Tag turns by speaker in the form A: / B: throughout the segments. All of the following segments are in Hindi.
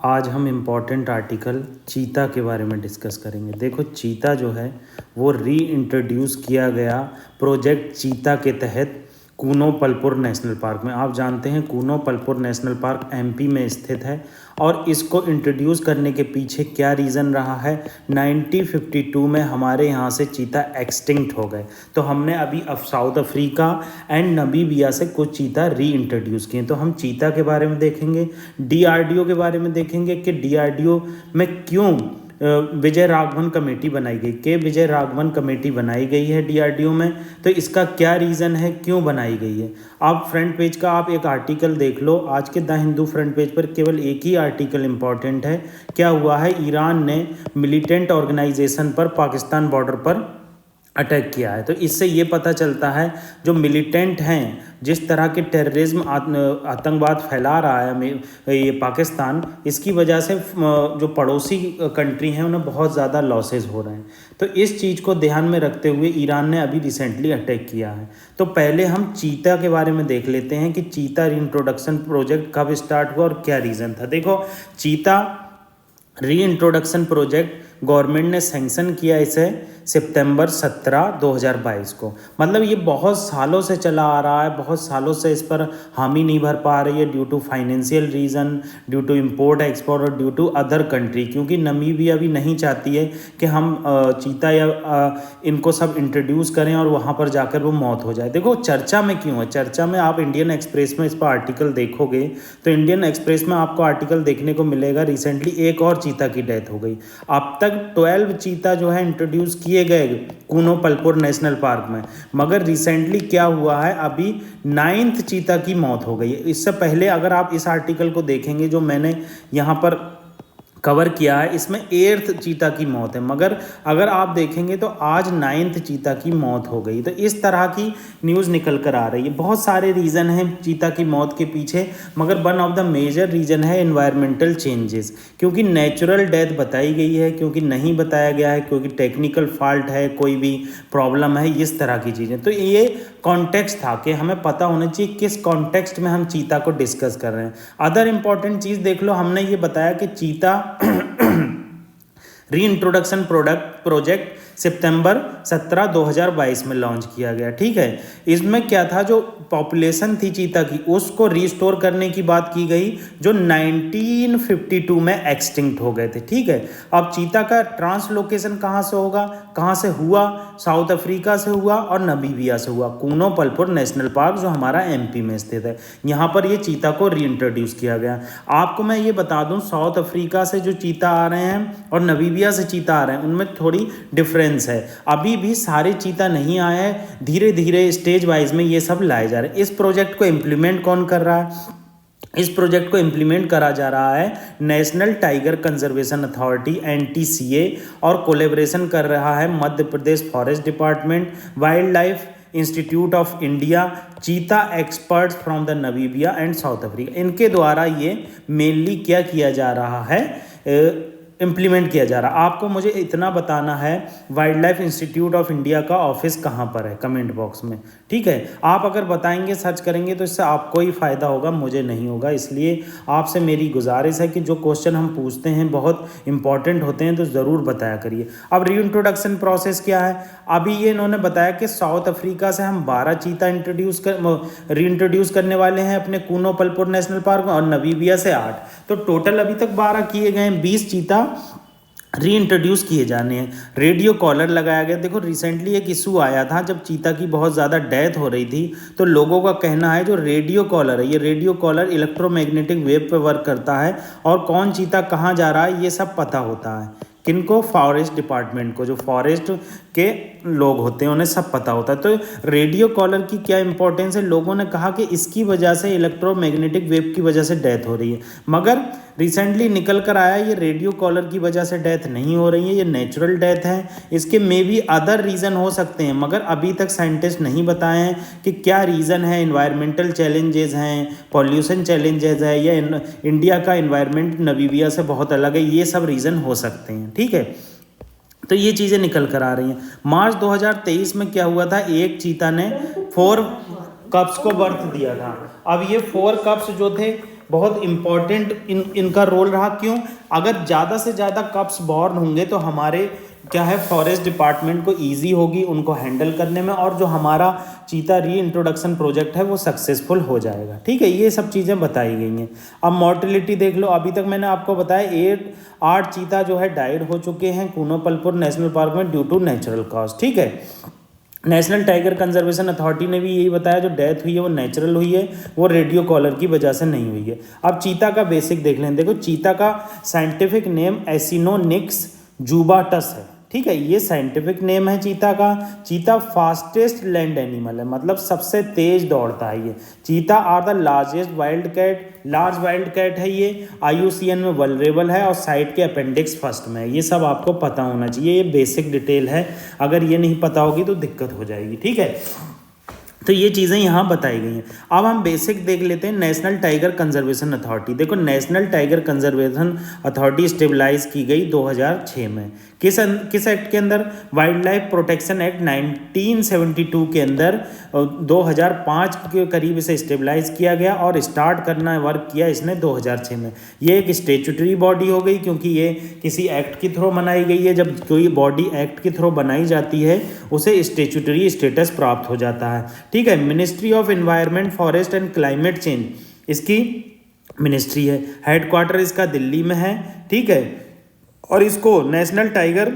A: आज हम इम्पॉर्टेंट आर्टिकल चीता के बारे में डिस्कस करेंगे। देखो, चीता जो है वो री इंट्रोड्यूस किया गया प्रोजेक्ट चीता के तहत कूनो पलपुर नेशनल पार्क में। आप जानते हैं कूनो पलपुर नेशनल पार्क एमपी में स्थित है और इसको इंट्रोड्यूस करने के पीछे क्या रीज़न रहा है। 1952 में हमारे यहाँ से चीता एक्सटिंक्ट हो गए, तो हमने अभी साउथ अफ्रीका एंड नमीबिया से कुछ चीता री इंट्रोड्यूस किए। तो हम चीता के बारे में देखेंगे, डीआरडीओ के बारे में देखेंगे कि डीआरडीओ में क्यों विजय राघवन कमेटी बनाई गई, के विजय राघवन कमेटी बनाई गई है डीआरडीओ में, तो इसका क्या रीज़न है, क्यों बनाई गई है। आप फ्रंट पेज का आप एक आर्टिकल देख लो, आज के द हिंदू फ्रंट पेज पर केवल एक ही आर्टिकल इम्पॉर्टेंट है। क्या हुआ है, ईरान ने मिलिटेंट ऑर्गेनाइजेशन पर पाकिस्तान बॉर्डर पर अटैक किया है। तो इससे ये पता चलता है जो मिलिटेंट हैं, जिस तरह के टेररिज्म आतंकवाद फैला रहा है ये पाकिस्तान, इसकी वजह से जो पड़ोसी कंट्री हैं उन्हें बहुत ज़्यादा लॉसेस हो रहे हैं। तो इस चीज़ को ध्यान में रखते हुए ईरान ने अभी रिसेंटली अटैक किया है। तो पहले हम चीता के बारे में देख लेते हैं कि चीता रीइंट्रोडक्शन प्रोजेक्ट कब स्टार्ट हुआ और क्या रीज़न था। देखो, चीता रीइंट्रोडक्शन प्रोजेक्ट गवर्नमेंट ने सैंक्शन किया इसे सितंबर 17, 2022 को। मतलब ये बहुत सालों से चला आ रहा है, बहुत सालों से इस पर हामी नहीं भर पा रही है due to financial reason, due to import export और ड्यू टू अदर कंट्री, क्योंकि नमीबिया भी नहीं चाहती है कि हम चीता या इनको सब इंट्रोड्यूस करें और वहाँ पर जाकर वो मौत हो जाए। देखो, चर्चा में क्यों है, चर्चा में आप इंडियन एक्सप्रेस में इस पर आर्टिकल देखोगे तो इंडियन एक्सप्रेस में आपको आर्टिकल देखने को मिलेगा रिसेंटली एक और चीता की डेथ हो गई। अब तक 12 चीता जो है इंट्रोड्यूस किए गए कूनो पलपुर नेशनल पार्क में, मगर रिसेंटली क्या हुआ है, अभी 9th चीता की मौत हो गई है। इससे पहले अगर आप इस आर्टिकल को देखेंगे जो मैंने यहाँ पर कवर किया है, इसमें 8th चीता की मौत है, मगर अगर आप देखेंगे तो आज 9th चीता की मौत हो गई। तो इस तरह की न्यूज़ निकल कर आ रही है। बहुत सारे रीज़न हैं चीता की मौत के पीछे, मगर one of the major reason है एनवायरमेंटल चेंजेस, क्योंकि नेचुरल डेथ बताई गई है, क्योंकि नहीं बताया गया है, क्योंकि टेक्निकल फॉल्ट है, कोई भी प्रॉब्लम है, इस तरह की चीज़ें। तो ये कॉन्टेक्स्ट था कि हमें पता होना चाहिए किस कॉन्टेक्स्ट में हम चीता को डिस्कस कर रहे हैं। अदर इंपॉर्टेंट चीज़ देख लो, हमने ये बताया कि चीता रीइंट्रोडक्शन प्रोजेक्ट सितंबर 17, 2022 में लॉन्च किया गया। ठीक है, इसमें क्या था, जो पॉपुलेशन थी चीता की उसको रिस्टोर करने की बात की गई, जो 1952 में एक्सटिंक्ट हो गए थे। ठीक है, अब चीता का ट्रांसलोकेशन कहाँ से होगा, कहाँ से हुआ, साउथ अफ्रीका से हुआ और नमीबिया से हुआ। कूनो पलपुर नेशनल पार्क जो हमारा एमपी में स्थित है, यहाँ पर ये चीता को रीइंट्रोड्यूस किया गया। आपको मैं ये बता दूँ, साउथ अफ्रीका से जो चीता आ रहे हैं और नमीबिया से चीता आ रहे हैं उनमें थोड़ी डिफरेंस है। अभी भी सारे चीता नहीं आए हैं, धीरे धीरे स्टेज वाइज में ये सब लाए जा रहे हैं। इस प्रोजेक्ट को इम्प्लीमेंट कौन कर रहा है, इस प्रोजेक्ट को इम्प्लीमेंट करा जा रहा है national tiger conservation authority NTCA, और कोलेब्रेशन कर रहा है Madhya Pradesh forest department, wild life institute of India, cheetah experts from the Namibia and South Africa. इनके द्वारा ये मेनली क्या किया जा रहा है, इम्प्लीमेंट किया जा रहा है। आपको मुझे इतना बताना है wild life institute of India का ऑफिस कहाँ पर है, कमेंट बॉक्स में। ठीक है, आप अगर बताएंगे, सर्च करेंगे तो इससे आपको ही फ़ायदा होगा, मुझे नहीं होगा। इसलिए आपसे मेरी गुजारिश है कि जो क्वेश्चन हम पूछते हैं बहुत इंपॉर्टेंट होते हैं तो ज़रूर बताया करिए। अब रीइंट्रोडक्शन प्रोसेस क्या है, अभी ये इन्होंने बताया कि साउथ अफ्रीका से हम 12 चीता रीइंट्रोड्यूस करने वाले हैं अपने कूनो पलपुर नेशनल पार्क में, और नमीबिया से 8। तो टोटल अभी तक 12 किए गए हैं, 20 चीता रीइंट्रोड्यूस किए जाने हैं। रेडियो कॉलर लगाया गया। देखो, रिसेंटली एक इशू आया था जब चीता की बहुत ज़्यादा डेथ हो रही थी, तो लोगों का कहना है जो रेडियो कॉलर है, ये रेडियो कॉलर इलेक्ट्रोमैग्नेटिक वेव पे वर्क करता है और कौन चीता कहाँ जा रहा है ये सब पता होता है। किनको, फॉरेस्ट डिपार्टमेंट को, जो फॉरेस्ट के लोग होते हैं उन्हें सब पता होता है। तो रेडियो कॉलर की क्या इंपॉर्टेंस है, लोगों ने कहा कि इसकी वजह से, इलेक्ट्रोमैग्नेटिक वेव की वजह से डेथ हो रही है, मगर रिसेंटली निकल कर आया ये रेडियो कॉलर की वजह से डेथ नहीं हो रही है, ये नेचुरल डेथ है। इसके मे भी अदर रीज़न हो सकते हैं, मगर अभी तक साइंटिस्ट नहीं बताए हैं कि क्या रीज़न है। इन्वायरमेंटल चैलेंजेस हैं, पॉल्यूशन चैलेंजेस है, या इंडिया का इन्वायरमेंट नमीबिया से बहुत अलग है, ये सब रीज़न हो सकते हैं। ठीक है, तो ये चीज़ें निकल कर आ रही हैं। मार्च 2023 में क्या हुआ था, एक चीता ने 4 कप्स को बर्थ दिया था। अब ये 4 कप्स जो थे बहुत इम्पॉर्टेंट इनका रोल रहा। क्यों? अगर ज़्यादा से ज़्यादा कप्स बॉर्न होंगे तो हमारे क्या है फॉरेस्ट डिपार्टमेंट को ईजी होगी उनको हैंडल करने में, और जो हमारा चीता री इंट्रोडक्शन प्रोजेक्ट है वो सक्सेसफुल हो जाएगा। ठीक है, ये सब चीज़ें बताई गई हैं। अब मॉर्टिलिटी देख लो। अभी तक मैंने आपको बताया 8 चीता जो है डाइड हो चुके हैं कूनो पलपुर नेशनल पार्क में ड्यू टू नेचुरल कॉज। ठीक है, नेशनल टाइगर कंजर्वेशन अथॉरिटी ने भी यही बताया जो डेथ हुई है वो नेचुरल हुई है, वो रेडियो कॉलर की वजह से नहीं हुई है। अब चीता का बेसिक देख लें। देखो, चीता का साइंटिफिक नेम एसिनोनिक्स जुबाटस है। ठीक है, ये साइंटिफिक नेम है चीता का। चीता फास्टेस्ट लैंड एनिमल है, मतलब सबसे तेज दौड़ता है ये। Cheetah are the largest wild cat, large wild cat है ये। IUCN में वल्नरेबल है और साइट के अपेंडिक्स फर्स्ट में है। ये सब आपको पता होना चाहिए, ये बेसिक डिटेल है। अगर ये नहीं पता होगी तो दिक्कत हो जाएगी। ठीक है, तो ये चीज़ें यहाँ बताई गई हैं। अब हम बेसिक देख लेते हैं नेशनल टाइगर कंजर्वेशन अथॉरिटी। देखो, national tiger conservation authority stabilise की गई 2006 में। किस एक्ट के अंदर? वाइल्ड लाइफ प्रोटेक्शन एक्ट 1972 के अंदर 2005 के करीब इसे स्टेबलाइज किया गया और स्टार्ट करना वर्क किया इसने 2006 में। ये एक स्टेचुटरी बॉडी हो गई क्योंकि ये किसी एक्ट के थ्रू बनाई गई है। जब कोई बॉडी एक्ट के थ्रू बनाई जाती है उसे स्टेचुटरी स्टेटस प्राप्त हो जाता है। ठीक है, ministry of environment, forest and climate change इसकी मिनिस्ट्री है। हेडक्वार्टर इसका दिल्ली में है। ठीक है, और इसको नेशनल टाइगर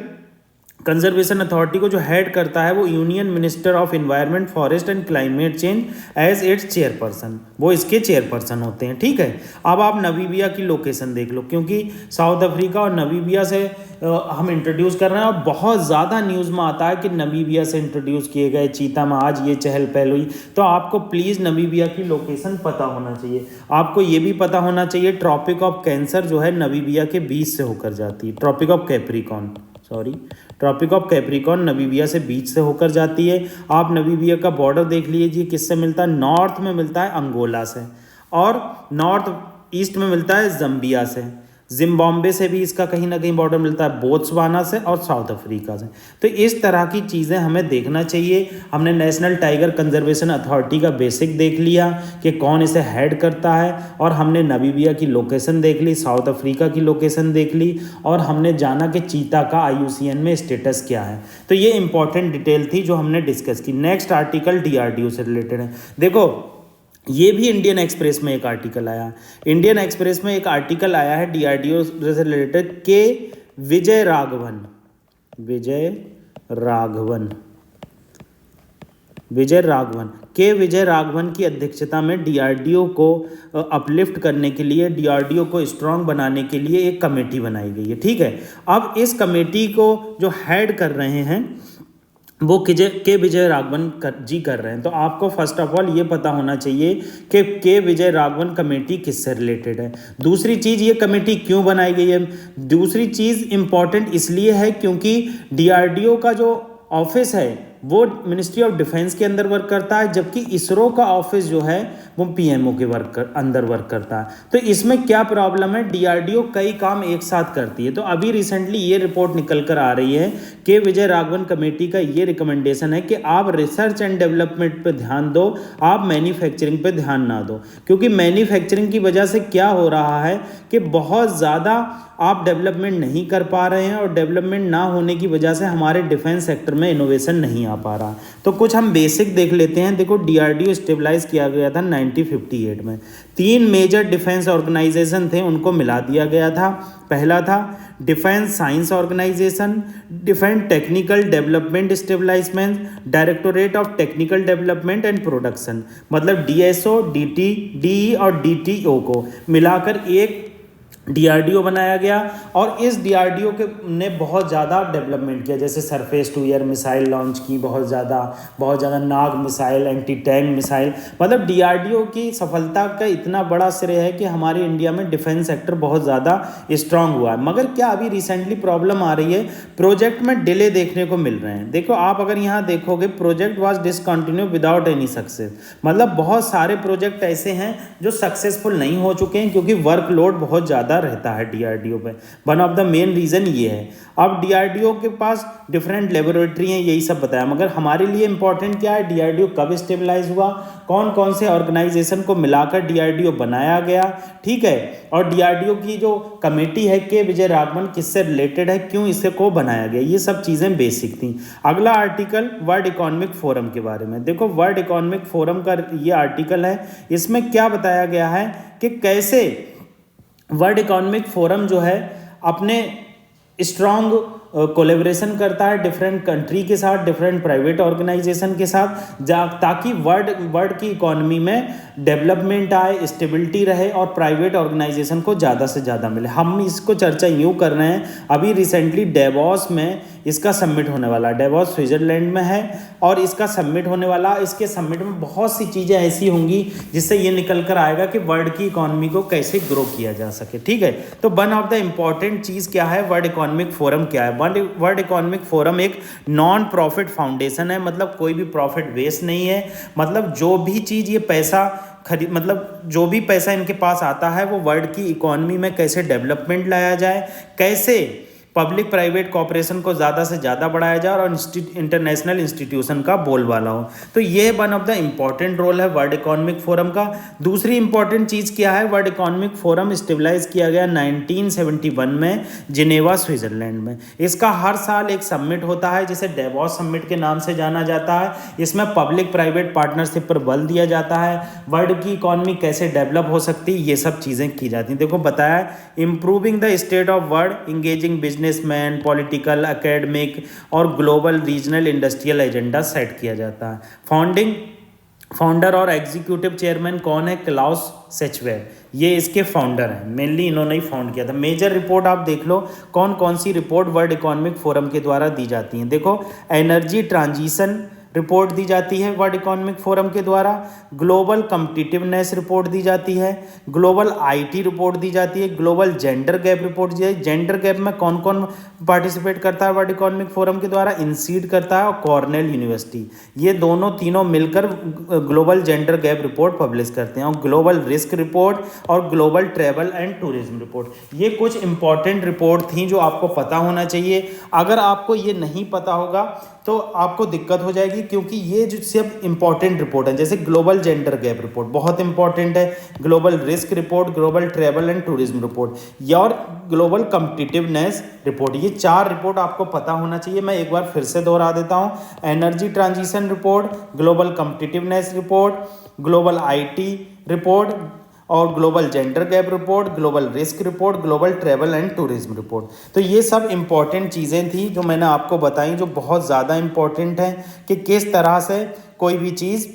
A: कंजर्वेशन अथॉरिटी को जो हेड करता है वो union minister of environment, forest and climate change as its chairperson, वो इसके चेयरपर्सन होते हैं। ठीक है, अब आप नमीबिया की लोकेशन देख लो, क्योंकि साउथ अफ्रीका और नमीबिया से हम इंट्रोड्यूस कर रहे हैं और बहुत ज़्यादा न्यूज़ में आता है कि नमीबिया से इंट्रोड्यूस किए गए चीता में आज ये चहल पहल हुई। तो आपको प्लीज़ नमीबिया की लोकेशन पता होना चाहिए। आपको ये भी पता होना चाहिए ट्रॉपिक ऑफ कैंसर जो है नमीबिया के बीच से होकर जाती है। ट्रॉपिक ऑफ कैप्रिकॉन नमीबिया से बीच से होकर जाती है। आप नमीबिया का बॉर्डर देख लीजिए, किससे मिलता है? नॉर्थ में मिलता है अंगोला से और नॉर्थ ईस्ट में मिलता है जम्बिया से। जिम्बाब्वे से भी इसका कहीं ना कहीं बॉर्डर मिलता है, बोत्सवाना से और साउथ अफ्रीका से। तो इस तरह की चीज़ें हमें देखना चाहिए। हमने नेशनल टाइगर कंजर्वेशन अथॉरिटी का बेसिक देख लिया कि कौन इसे हेड करता है, और हमने नमीबिया की लोकेशन देख ली, साउथ अफ्रीका की लोकेशन देख ली, और हमने जाना कि चीता का IUCN में स्टेटस क्या है। तो ये इंपॉर्टेंट डिटेल थी जो हमने डिस्कस की। नेक्स्ट आर्टिकल DRDO से रिलेटेड है। देखो, ये भी इंडियन एक्सप्रेस में एक आर्टिकल आया। इंडियन एक्सप्रेस में एक आर्टिकल आया है DRDO से रिलेटेड के विजय राघवन की अध्यक्षता में DRDO को अपलिफ्ट करने के लिए, DRDO को स्ट्रांग बनाने के लिए एक कमेटी बनाई गई है। ठीक है, अब इस कमेटी को जो हेड कर रहे हैं वो के विजय राघवन जी कर रहे हैं। तो आपको फर्स्ट ऑफ ऑल ये पता होना चाहिए कि के विजय राघवन कमेटी किससे रिलेटेड है। दूसरी चीज़, ये कमेटी क्यों बनाई गई है। दूसरी चीज़ इम्पॉर्टेंट इसलिए है क्योंकि DRDO का जो ऑफिस है वो मिनिस्ट्री ऑफ डिफेंस के अंदर वर्क करता है, जबकि इसरो का ऑफिस जो है वो PMO के अंदर वर्क करता है। तो इसमें क्या प्रॉब्लम है? DRDO कई काम एक साथ करती है। तो अभी रिसेंटली ये रिपोर्ट निकल कर आ रही है कि विजय राघवन कमेटी का ये रिकमेंडेशन है कि आप रिसर्च एंड डेवलपमेंट पे ध्यान दो, आप मैन्युफैक्चरिंग पे ध्यान ना दो। क्योंकि मैन्युफैक्चरिंग की वजह से क्या हो रहा है कि बहुत ज़्यादा आप डेवलपमेंट नहीं कर पा रहे हैं, और डेवलपमेंट ना होने की वजह से हमारे डिफेंस सेक्टर में इनोवेशन नहीं आ पा रहा। तो कुछ हम बेसिक देख लेते हैं। देखो, DRDO स्टेबलाइज किया गया था 1958 में। 3 मेजर डिफेंस ऑर्गेनाइजेशन थे, उनको मिला दिया गया था। पहला था defence science organisation, defence technical development establishment, directorate of technical development and production, मतलब DSO, DT, DE और DTO को मिलाकर एक DRDO बनाया गया। और इस DRDO के ने बहुत ज़्यादा डेवलपमेंट किया, जैसे surface to air missile launch की, बहुत ज़्यादा Nag missile, anti tank missile. मतलब DRDO की सफलता का इतना बड़ा श्रेय है कि हमारे इंडिया में डिफेंस सेक्टर बहुत ज़्यादा स्ट्रांग हुआ है। मगर क्या अभी रिसेंटली प्रॉब्लम आ रही है, प्रोजेक्ट में डिले देखने को मिल रहे हैं। देखो, आप अगर यहाँ देखोगे, project was discontinue without any success, मतलब बहुत सारे प्रोजेक्ट ऐसे हैं जो सक्सेसफुल नहीं हो चुके हैं क्योंकि वर्कलोड बहुत ज़्यादा ज़्यादा रहता है डीआरडीओ पे। One of the main reason ये है। अब डीआरडीओ के पास डिफरेंट लेबोरेटरी हैं, यही सब बताया, मगर हमारे लिए इंपॉर्टेंट क्या है, डीआरडीओ कब स्टेबलाइज हुआ, कौन कौन से ऑर्गेनाइजेशन को मिलाकर डीआरडीओ बनाया गया, ठीक है, और डीआरडीओ की जो कमेटी है के विजय राघवन किससे रिलेटेड है, क्यों इसे को बनाया गया, ये सब चीज़ें बेसिक थी। अगला आर्टिकल वर्ल्ड इकोनॉमिक फोरम के बारे में। देखो वर्ल्ड इकोनॉमिक फोरम का ये आर्टिकल है, इसमें क्या बताया गया है कि कैसे वर्ल्ड इकोनॉमिक फोरम जो है अपने स्ट्रॉन्ग कोलेब्रेशन करता है डिफरेंट कंट्री के साथ, डिफरेंट प्राइवेट ऑर्गेनाइजेशन के साथ, ताकि वर्ल्ड की इकोनॉमी में डेवलपमेंट आए, स्टेबिलिटी रहे और प्राइवेट ऑर्गेनाइजेशन को ज़्यादा से ज़्यादा मिले। हम इसको चर्चा यूँ कर रहे हैं, अभी रिसेंटली डेवॉस में इसका समिट होने वाला है, डेवॉस स्विट्जरलैंड में है और इसका समिट होने वाला। इसके समिट में बहुत सी चीज़ें ऐसी होंगी जिससे ये निकल कर आएगा कि वर्ल्ड की इकोनॉमी को कैसे ग्रो किया जा सके, ठीक है। तो वन ऑफ द इम्पॉर्टेंट चीज़ क्या है, वर्ल्ड इकोनॉमिक फोरम क्या है। वर्ल्ड इकोनॉमिक फोरम एक नॉन प्रॉफिट फाउंडेशन है, मतलब कोई भी प्रॉफिट बेस नहीं है, मतलब जो भी चीज़ ये पैसा मतलब जो भी पैसा इनके पास आता है वो वर्ल्ड की इकोनॉमी में कैसे डेवलपमेंट लाया जाए, कैसे पब्लिक प्राइवेट कॉपरेशन को ज़्यादा से ज़्यादा बढ़ाया जाए और इंटरनेशनल इंस्टीट्यूशन का बोलबाला हो। तो ये one of the important role है वर्ल्ड इकोनॉमिक फोरम का। दूसरी इंपॉर्टेंट चीज़ क्या है, वर्ल्ड इकोनॉमिक फोरम स्टेबलाइज किया गया 1971 में जिनेवा स्विट्जरलैंड में। इसका हर साल एक समिट होता है जिसे डेवॉस समिट के नाम से जाना जाता है। इसमें पब्लिक प्राइवेट पार्टनरशिप पर बल दिया जाता है, वर्ल्ड की इकोनॉमी कैसे डेवलप हो सकती है, ये सब चीज़ें की जाती हैं। देखो बताया, improving the state of world, engaging businessman, political, academic और global regional industrial agenda set किया जाता है। फाउंडर और एग्जीक्यूटिव चेयरमैन कौन है, क्लाउस सेचवेर, ये इसके फाउंडर हैं, मेनली इन्होंने ही फाउंड किया था। मेजर रिपोर्ट आप देख लो कौन कौन सी रिपोर्ट वर्ल्ड इकोनॉमिक फोरम के द्वारा दी जाती हैं। देखो एनर्जी ट्रांजिशन रिपोर्ट दी जाती है वर्ल्ड इकोनॉमिक फोरम के द्वारा, ग्लोबल कम्पिटिटिवनेस रिपोर्ट दी जाती है, ग्लोबल आईटी रिपोर्ट दी जाती है, ग्लोबल जेंडर गैप रिपोर्ट दी जाती है। जेंडर गैप में कौन कौन पार्टिसिपेट करता है वर्ल्ड इकोनॉमिक फोरम के द्वारा, इंसीड करता है और कॉर्नेल यूनिवर्सिटी, ये दोनों तीनों मिलकर global gender gap report publish करते हैं। और ग्लोबल रिस्क रिपोर्ट और global travel and tourism report, ये कुछ इंपॉर्टेंट रिपोर्ट थी जो आपको पता होना चाहिए। अगर आपको ये नहीं पता होगा तो आपको दिक्कत हो जाएगी, क्योंकि ये जो सब इंपॉर्टेंट रिपोर्ट है, जैसे ग्लोबल जेंडर गैप रिपोर्ट बहुत इंपॉर्टेंट है, global risk report, global travel and tourism report और ग्लोबल कम्पिटिटिवनेस रिपोर्ट, ये 4 रिपोर्ट आपको पता होना चाहिए। मैं एक बार फिर से दोहरा देता हूँ, energy transition report, global competitiveness report, global IT report और global gender gap report, global risk report, global travel and tourism report. तो ये सब इंपॉर्टेंट चीज़ें थी जो मैंने आपको बताई, जो बहुत ज़्यादा इंपॉर्टेंट हैं कि किस तरह से कोई भी चीज़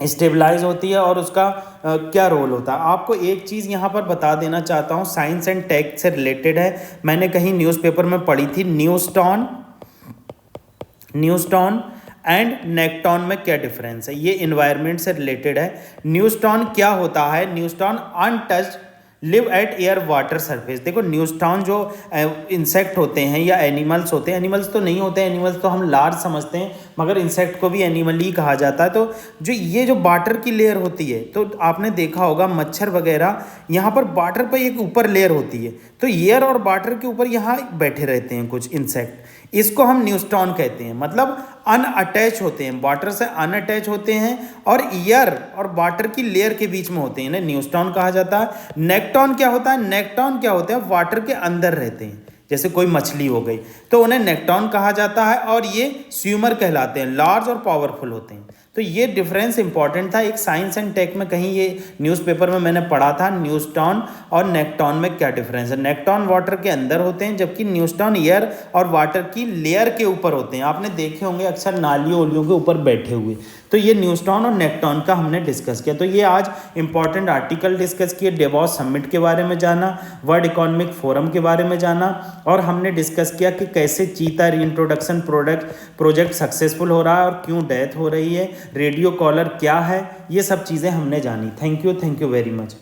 A: स्टेबलाइज होती है और उसका क्या रोल होता है। आपको एक चीज़ यहाँ पर बता देना चाहता हूँ, साइंस एंड टेक से रिलेटेड है, मैंने कहीं न्यूज़पेपर में पढ़ी थी, न्यूस्टॉन एंड नेक्टॉन में क्या डिफरेंस है, ये इन्वायरमेंट से रिलेटेड है। न्यूस्टॉन क्या होता है, neuston untouched live at air water surface. देखो न्यूस्टॉन जो इंसेक्ट होते हैं या एनिमल्स होते हैं, एनिमल्स तो नहीं होते हैं, एनिमल्स तो हम लार्ज समझते हैं, मगर इंसेक्ट को भी एनिमल ही कहा जाता है। तो जो ये जो वाटर की लेयर होती है, तो आपने देखा होगा मच्छर वगैरह यहाँ पर वाटर पर एक ऊपर लेयर होती है, तो एयर और वाटर के ऊपर यहाँ बैठे रहते हैं कुछ इंसेक्ट, इसको हम न्यूस्टॉन कहते हैं, मतलब अनअटैच होते हैं, वाटर से अनअटैच होते हैं और एयर और वाटर की लेयर के बीच में होते हैं, इन्हें न्यूस्टॉन कहा जाता है। नेक्टॉन क्या होता है, नेक्टॉन क्या होता है, वाटर के अंदर रहते हैं, जैसे कोई मछली हो गई तो उन्हें नेक्टॉन कहा जाता है, और ये स्विमर कहलाते हैं, लार्ज और पावरफुल होते हैं। तो ये डिफरेंस इंपॉर्टेंट था, एक साइंस एंड टेक में कहीं ये न्यूज़पेपर में मैंने पढ़ा था, न्यूस्टॉन और नेक्टॉन में क्या डिफरेंस है। नेक्टॉन वाटर के अंदर होते हैं, जबकि न्यूस्टॉन एयर और वाटर की लेयर के ऊपर होते हैं। आपने देखे होंगे अक्सर नालियों ओलियों के ऊपर बैठे हुए। तो ये न्यूस्टॉन और नेक्टॉन का हमने डिस्कस किया। तो ये आज इंपॉर्टेंट आर्टिकल डिस्कस किए, डेवॉस समिट के बारे में जाना, वर्ल्ड इकोनॉमिक फोरम के बारे में जाना, और हमने डिस्कस किया कि कैसे चीता रीइंट्रोडक्शन प्रोजेक्ट सक्सेसफुल हो रहा है और क्यों डेथ हो रही है, रेडियो कॉलर क्या है, ये सब चीज़ें हमने जानी। Thank you very much.